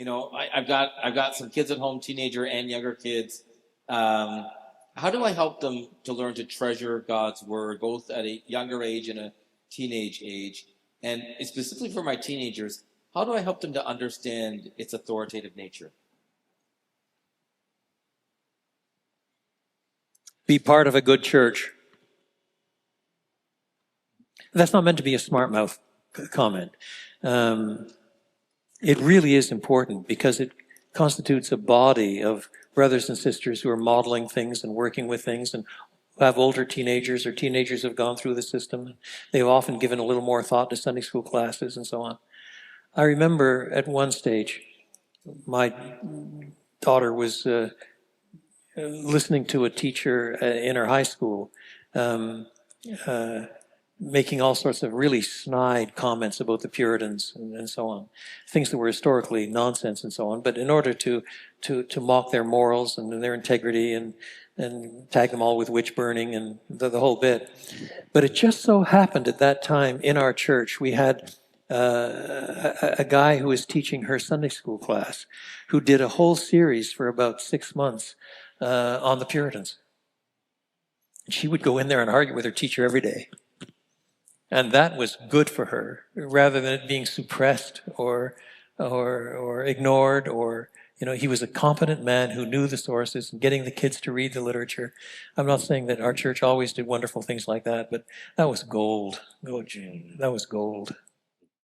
I've got some kids at home, teenager and younger kids. How do I help them to learn to treasure God's word, both at a younger age and a teenage age? And specifically for my teenagers, how do I help them to understand its authoritative nature? Be part of a good church. That's not meant to be a smart mouth comment. It really is important because it constitutes a body of brothers and sisters who are modeling things and working with things and have older teenagers or teenagers have gone through the system. They've often given a little more thought to Sunday school classes and so on. I remember at one stage, my daughter was listening to a teacher in her high school making all sorts of really snide comments about the Puritans and so on, things that were historically nonsense and so on, but in order to mock their morals and their integrity and tag them all with witch burning and the whole bit. But it just so happened at that time in our church, we had a guy who was teaching her Sunday school class who did a whole series for about 6 months on the Puritans. And she would go in there and argue with her teacher every day. And that was good for her, rather than it being suppressed or ignored. Or he was a competent man who knew the sources and getting the kids to read the literature. I'm not saying that our church always did wonderful things like that, but that was gold. That was gold.